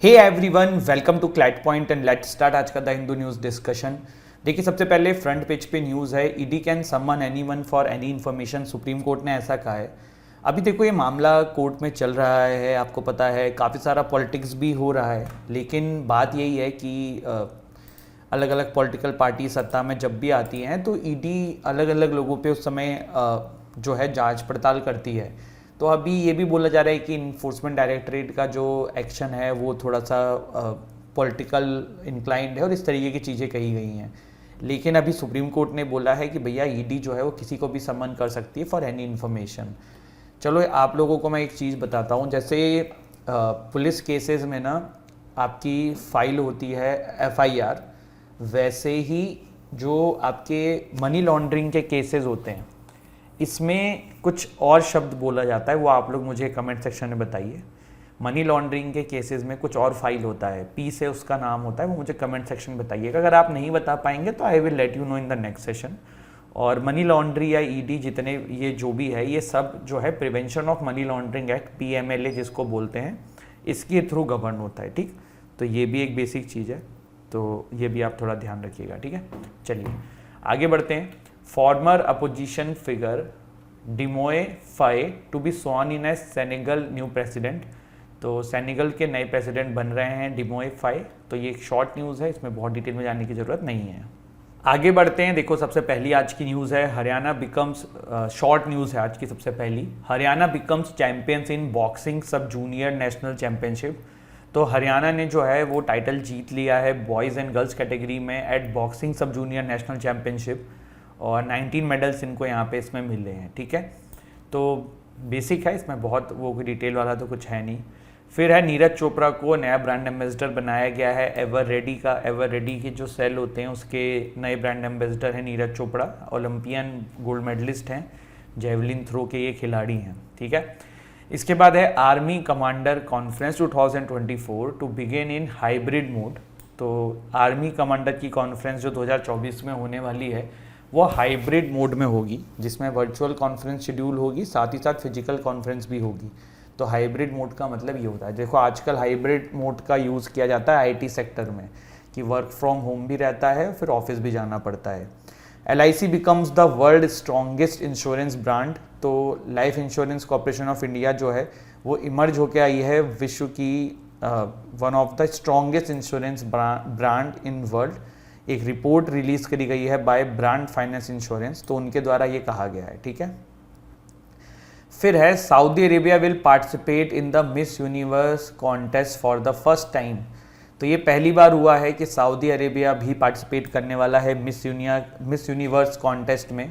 Hey everyone, welcome to CLAT point and let's start आज का the Hindu news discussion. देखिए, सबसे पहले फ्रंट पेज पे न्यूज़ है, ED can summon anyone for any information. Supreme court ने ऐसा कहा है। अभी देखो, ये मामला कोर्ट में चल रहा है, आपको पता है काफ़ी सारा पॉलिटिक्स भी हो रहा है, लेकिन बात यही है कि अलग अलग पॉलिटिकल पार्टी सत्ता में जब भी आती हैं तो ईडी अलग अलग लोगों पे उस समय जो है जांच पड़ताल करती है। तो अभी ये भी बोला जा रहा है कि इन्फोर्समेंट डायरेक्टरेट का जो एक्शन है वो थोड़ा सा पॉलिटिकल इंक्लाइंड है और इस तरीके की चीज़ें कही गई हैं। लेकिन अभी सुप्रीम कोर्ट ने बोला है कि भैया ईडी जो है वो किसी को भी समन कर सकती है फॉर एनी इन्फॉर्मेशन। चलो, आप लोगों को मैं एक चीज़ बताता हूँ। जैसे पुलिस केसेस में ना आपकी फाइल होती है FIR, वैसे ही जो आपके मनी लॉन्ड्रिंग के केसेस होते हैं इसमें कुछ और शब्द बोला जाता है, वो आप लोग मुझे कमेंट सेक्शन में बताइए। मनी लॉन्ड्रिंग के केसेस में कुछ और फाइल होता है, P से उसका नाम होता है, वो मुझे कमेंट सेक्शन में बताइएगा। अगर आप नहीं बता पाएंगे तो I will let you know in the next session. और मनी लॉन्ड्री या ईडी जितने ये जो भी है, ये सब जो है prevention of money laundering act PMLA जिसको बोलते हैं, इसके थ्रू गवर्न होता है। ठीक, तो ये भी एक बेसिक चीज़ है, तो ये भी आप थोड़ा ध्यान रखिएगा। ठीक है, चलिए आगे बढ़ते हैं। Farmer opposition figure Diomaye Faye to be sworn in as Senegal new president. तो सेनेगल के नए प्रेसिडेंट बन रहे हैं डिमोए फाए। तो ये एक शॉर्ट न्यूज़ है, इसमें बहुत डिटेल में जाने की ज़रूरत नहीं है। आगे बढ़ते हैं। देखो, सबसे पहली आज की न्यूज़ है, हरियाणा बिकम्स, शॉर्ट न्यूज़ है आज की सबसे पहली, Haryana becomes champions in boxing sub junior national championship. तो हरियाणा ने जो है वो टाइटल जीत लिया है बॉयज़ एंड गर्ल्स कैटेगरी में at boxing sub junior national championship, और 19 मेडल्स इनको यहाँ पे इसमें मिले हैं। ठीक है, तो बेसिक है, इसमें बहुत वो कोई डिटेल वाला तो कुछ है नहीं। फिर है नीरज चोपड़ा को नया ब्रांड एम्बेसडर बनाया गया है एवर रेडी का। एवर रेडी के जो सेल होते हैं उसके नए ब्रांड एम्बेसडर हैं Neeraj Chopra. Olympian gold medalist हैं, जेवलिन थ्रो के ये खिलाड़ी हैं। ठीक है, इसके बाद है army commander conference 2024 to begin in hybrid mode. तो आर्मी कमांडर की कॉन्फ्रेंस जो 2024 में होने वाली है वो हाइब्रिड मोड में होगी, जिसमें वर्चुअल कॉन्फ्रेंस शेड्यूल होगी, साथ ही साथ फिजिकल कॉन्फ्रेंस भी होगी। तो हाइब्रिड मोड का मतलब ये होता है, देखो आजकल हाइब्रिड मोड का यूज़ किया जाता है IT सेक्टर में, कि वर्क फ्रॉम होम भी रहता है फिर ऑफिस भी जाना पड़ता है। LIC becomes the world strongest insurance brand. तो life insurance corporation of India जो है वो इमर्ज होकर आई है विश्व की one of the strongest insurance brand in world. एक रिपोर्ट रिलीज करी गई है बाय ब्रांड फाइनेंस इंश्योरेंस, तो उनके द्वारा ये कहा गया है। ठीक है, फिर है Saudi Arabia will participate in the miss universe contest for the first time. तो ये पहली बार हुआ है कि सऊदी अरेबिया भी पार्टिसिपेट करने वाला है मिस यूनिवर्स कॉन्टेस्ट में।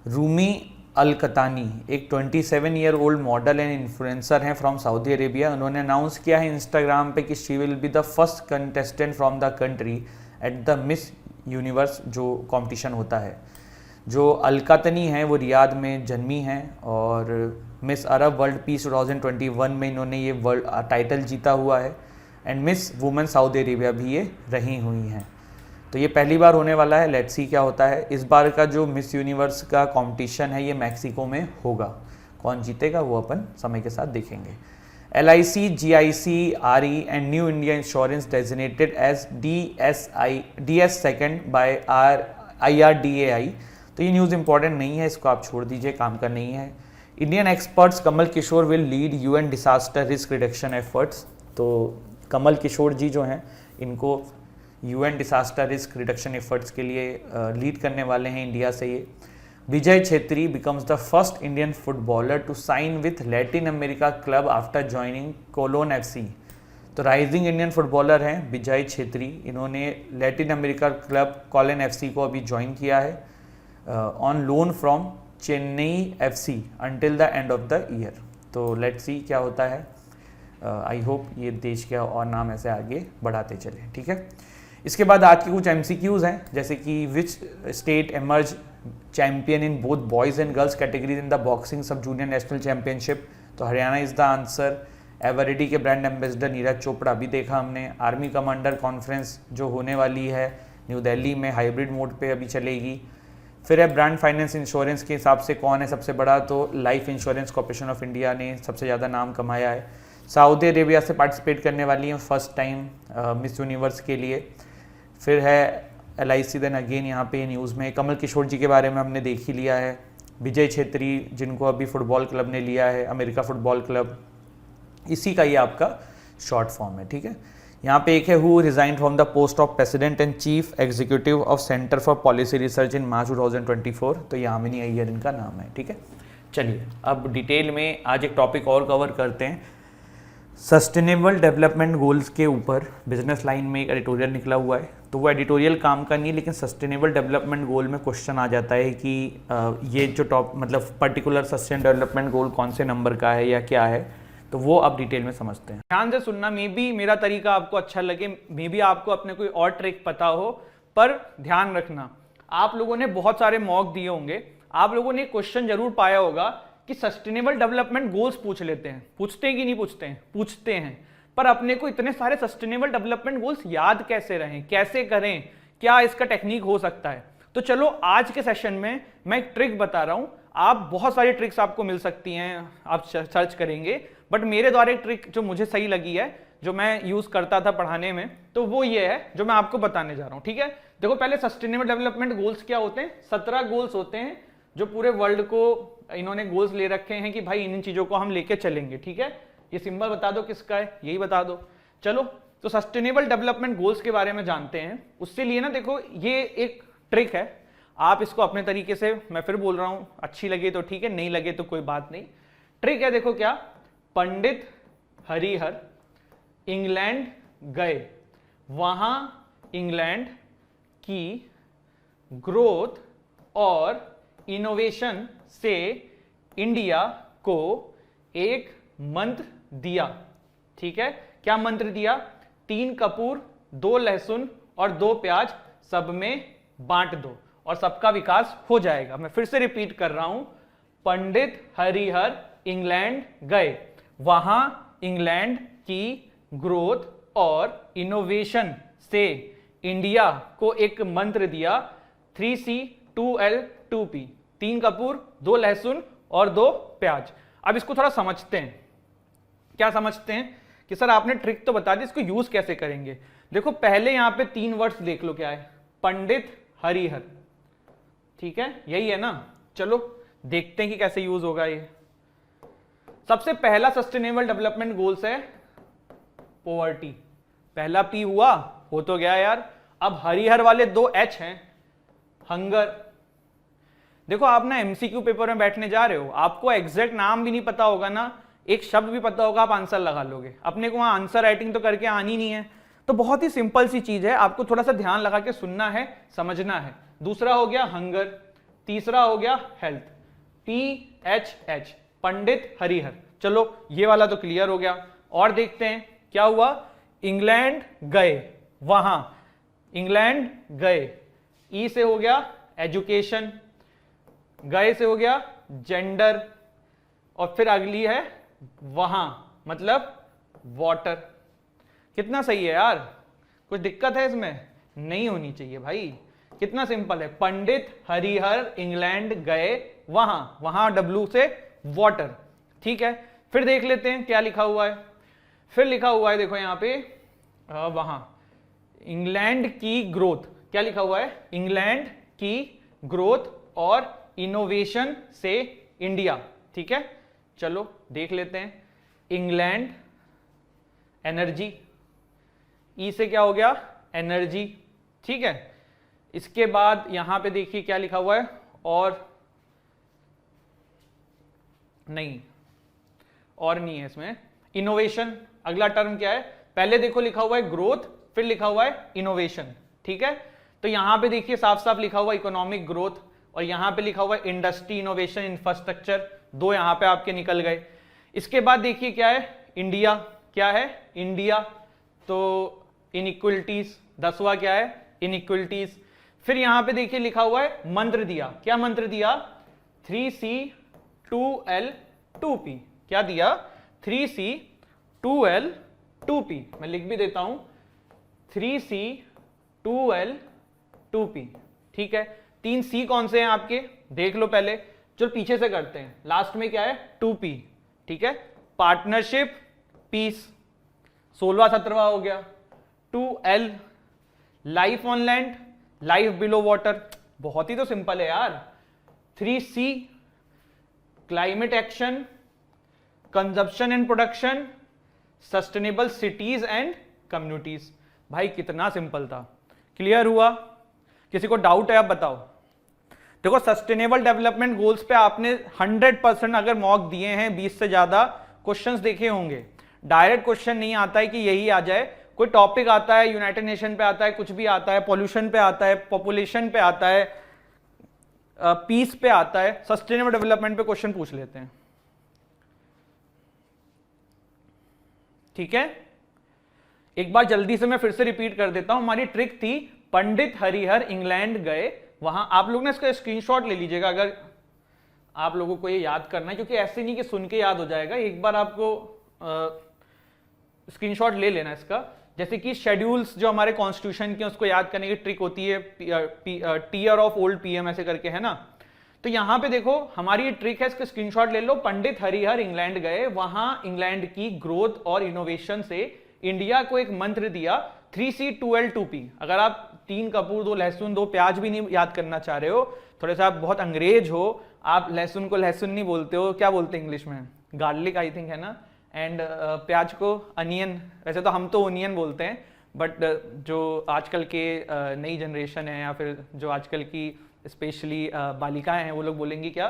रूमी अल कतानी एक 27 year old model and influencer हैं फ्रॉम सऊदी अरेबिया। उन्होंने अनाउंस किया है इंस्टाग्राम पे कि she will be the first contestant from the country at the miss universe जो कंपटीशन होता है। जो अलकातनी हैं वो रियाद में जन्मी हैं और मिस अरब वर्ल्ड पीस 2021 में इन्होंने ये वर्ल्ड टाइटल जीता हुआ है, and miss women Saudi Arabia भी ये रही हुई हैं। तो ये पहली बार होने वाला है, लेट्स सी क्या होता है। इस बार का जो मिस यूनिवर्स का कंपटीशन है ये मैक्सिको में होगा, कौन जीतेगा वो अपन समय के साथ देखेंगे। LIC, GIC, RE and New India Insurance designated as DS second by IRDAI। तो ये न्यूज़ इंपॉर्टेंट नहीं है, इसको आप छोड़ दीजिए, काम का नहीं है। Indian experts Kamal Kishore will lead UN disaster risk reduction efforts. तो कमल किशोर जी जो हैं इनको UN disaster risk reduction efforts के लिए लीड करने वाले हैं इंडिया से ये। Vijay Chhetri becomes the first Indian footballer to sign with Latin America club after joining Cologne FC। तो राइजिंग इंडियन फुटबॉलर हैं विजय छेत्री, इन्होंने Latin America club Cologne FC को अभी ज्वाइन किया है on loan from Chennai FC until the end of the year. तो let's see क्या होता है। आई होप ये देश के और नाम ऐसे आगे बढ़ाते चले। ठीक है, इसके बाद आज की कुछ MCQs हैं, जैसे कि which state emerge champion in both boys and girls categories in the boxing sub junior national championship. तो Haryana is the answer. Eveready के ब्रांड एम्बेसडर नीरज चोपड़ा भी देखा हमने। आर्मी कमांडर कॉन्फ्रेंस जो होने वाली है न्यू दिल्ली में हाइब्रिड मोड पे अभी चलेगी। फिर है ब्रांड फाइनेंस इंश्योरेंस के हिसाब से कौन है सबसे बड़ा, तो life insurance corporation of India ने सबसे ज़्यादा नाम कमाया है। सऊदी अरेबिया से पार्टिसिपेट करने वाली हैं फर्स्ट टाइम मिस यूनिवर्स के लिए। फिर है LIC, देन अगेन यहाँ पे न्यूज़ में कमल किशोर जी के बारे में हमने देख ही लिया है। विजय छेत्री जिनको अभी फुटबॉल क्लब ने लिया है, अमेरिका फुटबॉल क्लब, इसी का ये आपका शॉर्ट फॉर्म है, ठीक है। यहाँ पे एक है who resign from the post of president and chief executive of centre for policy research in March 2024, तो यामिनी अय्यर इनका नाम है, ठीक है। चलिए अब डिटेल में आज एक टॉपिक और कवर करते हैं। सस्टेनेबल डेवलपमेंट गोल्स के ऊपर बिजनेस लाइन में एक एडिटोरियल निकला हुआ है, तो वो एडिटोरियल काम का नहीं है, लेकिन सस्टेनेबल डेवलपमेंट गोल में क्वेश्चन आ जाता है कि ये जो मतलब पर्टिकुलर सस्टेन डेवलपमेंट गोल कौन से नंबर का है या क्या है, तो वो अब डिटेल में समझते हैं। ध्यान से सुनना, मे बी मेरा तरीका आपको अच्छा लगे, मे बी आपको अपने कोई और ट्रिक पता हो, पर ध्यान रखना आप लोगों ने बहुत सारे मॉक दिए होंगे, आप लोगों ने क्वेश्चन जरूर पाया होगा कि सस्टेनेबल डेवलपमेंट गोल्स पूछ लेते हैं, पूछते हैं कि नहीं पूछते हैं, पूछते हैं, पर अपने को इतने सारे सस्टेनेबल डेवलपमेंट गोल्स याद कैसे रहें, कैसे करें, क्या इसका टेक्निक हो सकता है। तो चलो आज के सेशन में मैं एक ट्रिक बता रहा हूं, आप बहुत सारी ट्रिक्स आपको मिल सकती हैं, आप सर्च करेंगे, बट मेरे द्वारा एक ट्रिक जो मुझे सही लगी है, जो मैं यूज करता था पढ़ाने में, तो वो ये है जो मैं आपको बताने जा रहा हूं, ठीक है। देखो पहले सस्टेनेबल डेवलपमेंट गोल्स क्या होते हैं, 17 गोल्स होते हैं जो पूरे वर्ल्ड को इन्होंने गोल्स ले रखे हैं कि भाई इन चीजों को हम लेके चलेंगे, ठीक है। ये सिंबल बता दो किसका है, यही बता दो। चलो तो सस्टेनेबल डेवलपमेंट गोल्स के बारे में जानते हैं। उससे लिए ना देखो ये एक ट्रिक है, आप इसको अपने तरीके से, मैं फिर बोल रहा हूं, अच्छी लगे तो ठीक है, नहीं लगे तो कोई बात नहीं। ट्रिक है, देखो क्या, पंडित हरिहर इंग्लैंड गए, वहां इंग्लैंड की ग्रोथ और इनोवेशन से इंडिया को एक मंत्र दिया, ठीक है। क्या मंत्र दिया, 3 कपूर 2 लहसुन और 2 प्याज सब में बांट दो और सबका विकास हो जाएगा। मैं फिर से रिपीट कर रहा हूं, पंडित हरिहर इंग्लैंड गए, वहां इंग्लैंड की ग्रोथ और इनोवेशन से इंडिया को एक मंत्र दिया, 3C 2L 2P, 3 कपूर 2 लहसुन और 2 प्याज। अब इसको थोड़ा समझते हैं, क्या समझते हैं कि सर आपने ट्रिक तो बता दी, इसको यूज कैसे करेंगे। देखो पहले यहां पे 3 वर्ड्स देख लो, क्या है, पंडित हरिहर, ठीक है, यही है ना। चलो देखते हैं कि कैसे यूज होगा ये। सबसे पहला सस्टेनेबल डेवलपमेंट गोल्स है पॉवर्टी, पहला P हुआ, हो तो गया यार। अब हरिहर वाले 2 H हैं, हंगर। देखो आप ना MCQ पेपर में बैठने जा रहे हो, आपको एग्जैक्ट नाम भी नहीं पता होगा ना, एक शब्द भी पता होगा, आप आंसर लगा लोगे। अपने को वहां आंसर राइटिंग तो करके आनी नहीं है, तो बहुत ही सिंपल सी चीज है, आपको थोड़ा सा ध्यान लगा के सुनना है, समझना है। दूसरा हो गया हंगर, तीसरा हो गया हेल्थ, PHH, पंडित हरिहर। चलो ये वाला तो क्लियर हो गया। और देखते हैं क्या हुआ, इंग्लैंड गए, वहां इंग्लैंड गए, ई से हो गया एजुकेशन, गए से हो गया जेंडर, और फिर अगली है वहां, मतलब वाटर। कितना सही है यार, कुछ दिक्कत है इसमें, नहीं होनी चाहिए भाई, कितना सिंपल है। पंडित हरिहर इंग्लैंड गए, वहां, वहां W से वाटर, ठीक है। फिर देख लेते हैं क्या लिखा हुआ है, फिर लिखा हुआ है देखो यहां पे, वहां इंग्लैंड की ग्रोथ, क्या लिखा हुआ है, इंग्लैंड की ग्रोथ और इनोवेशन से इंडिया, ठीक है। चलो देख लेते हैं, इंग्लैंड एनर्जी, ई से क्या हो गया, एनर्जी, ठीक है। इसके बाद यहां पे देखिए क्या लिखा हुआ है, और नहीं, और नहीं है इसमें, इनोवेशन। अगला टर्म क्या है, पहले देखो लिखा हुआ है ग्रोथ, फिर लिखा हुआ है इनोवेशन, ठीक है। तो यहां पे देखिए साफ साफ लिखा हुआ है इकोनॉमिक ग्रोथ, और यहां पे लिखा हुआ है इंडस्ट्री इनोवेशन इंफ्रास्ट्रक्चर, 2 यहां पे आपके निकल गए। इसके बाद देखिए क्या है, इंडिया, क्या है, इंडिया, तो इनइक्वलिटीज, 10वां क्या है, इनइक्वलिटीज। फिर यहां पे देखिए लिखा हुआ है मंत्र दिया, क्या मंत्र दिया, 3C 2L 2P, क्या दिया, 3C 2L 2P। मैं लिख भी देता हूं, 3C 2L 2P, ठीक है। 3 C कौन से हैं आपके, देख लो पहले, चलो पीछे से करते हैं। लास्ट में क्या है, 2P, ठीक है, पार्टनरशिप, पीस, 16वां 17वां हो गया। 2L life on land, life below water, बहुत ही तो सिंपल है यार। 3C climate action, consumption and production, sustainable cities and communities. भाई कितना सिंपल था, क्लियर हुआ? किसी को डाउट है आप बताओ। देखो सस्टेनेबल डेवलपमेंट गोल्स पे आपने 100% अगर मॉक दिए हैं, 20 से ज्यादा क्वेश्चंस देखे होंगे। डायरेक्ट क्वेश्चन नहीं आता है कि यही आ जाए, कोई टॉपिक आता है, यूनाइटेड नेशन पे आता है, कुछ भी आता है, पॉल्यूशन पे आता है, पॉपुलेशन पे आता है, पीस पे आता है, सस्टेनेबल डेवलपमेंट पे क्वेश्चन पूछ लेते हैं। ठीक है, एक बार जल्दी से मैं फिर से रिपीट कर देता हूं। हमारी ट्रिक थी, पंडित हरिहर इंग्लैंड गए, वहां आप लोग ना इसका स्क्रीनशॉट ले लीजिएगा अगर आप लोगों को ये याद करना है, क्योंकि ऐसे नहीं कि सुन के याद हो जाएगा, एक बार आपको स्क्रीनशॉट ले लेना इसका। जैसे कि शेड्यूल्स जो हमारे कॉन्स्टिट्यूशन के, उसको याद करने की ट्रिक होती है, टीयर ऑफ ओल्ड पीएम ऐसे करके, है ना। तो यहां पे देखो हमारी ये ट्रिक है, इसका स्क्रीनशॉट ले लो। पंडित हरिहर इंग्लैंड गए, वहां इंग्लैंड की ग्रोथ और इनोवेशन से इंडिया को एक मंत्र दिया, 3C 2L 2P। अगर आप 3 कपूर 2 लहसुन 2 प्याज भी नहीं याद करना चाह रहे हो, थोड़े सा आप बहुत अंग्रेज हो, आप लहसुन को लहसुन नहीं बोलते हो, क्या बोलते हैं इंग्लिश में? गार्लिक आई थिंक, है ना। एंड प्याज को अनियन, वैसे तो हम तो ओनियन बोलते हैं, बट जो आजकल के नई जनरेशन है या फिर जो आजकल की स्पेशली बालिकाएं हैं, वो लोग बोलेंगी क्या?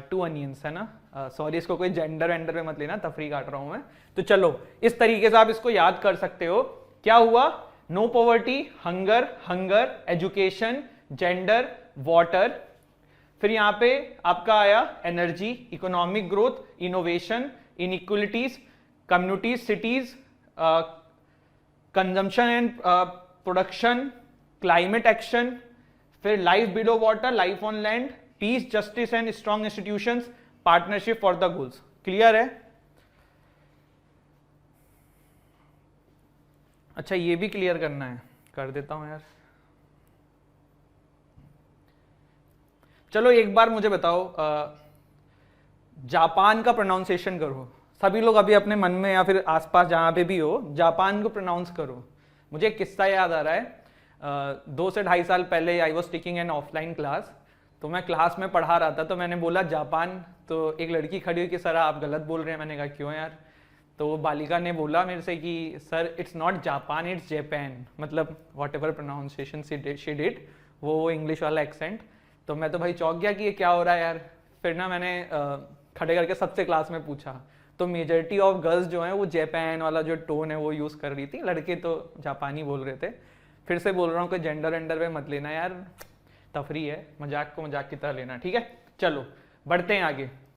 2 अनियंस, है ना। सॉरी, इसको कोई जेंडर वेंडर पे मत लेना, तफरी काट रहा हूं मैं। तो चलो इस तरीके से आप इसको याद कर सकते हो। क्या हुआ? No poverty, hunger, hunger, education, gender, water. फिर यहां पे आपका आया energy, economic growth, innovation, inequalities, communities, cities, consumption and production, climate action, फिर life below water, life on land, peace, justice and strong institutions, partnership for the goals. Clear है? अच्छा ये भी क्लियर करना है, कर देता हूं यार। चलो एक बार मुझे बताओ, जापान का प्रोनाउंसिएशन करो। सभी लोग अभी अपने मन में या फिर आसपास जहां पे भी हो, जापान को प्रोनाउंस करो। मुझे एक किस्सा याद आ रहा है। 2 से 2.5 साल पहले I was taking an offline class, तो मैं क्लास में पढ़ा रहा था, तो मैंने बोला जापान, तो एक लड़की खड़ी हुई कि सर आप गलत बोल रहे हैं। मैंने कहा क्यों यार? तो वो बालिका ने बोला मेरे से कि sir it's not Japan, it's Japan, मतलब whatever pronunciation she did, वो इंग्लिश वाला एक्सेंट। तो मैं तो भाई चौंक गया कि ये क्या हो रहा है यार। फिर ना मैंने खड़े करके सबसे क्लास में पूछा, तो मेजॉरिटी ऑफ गर्ल्स जो हैं वो जापान वाला जो टोन है वो यूज़ कर रही थी, लड़के तो जापानी बोल रहे थे। फिर से बोल रहा हूँ कि जेंडर वेंडर पे मत लेना यार, तफरी है, मजाक को मजाक की तरह लेना, ठीक है। चलो बढ़ते हैं आगे।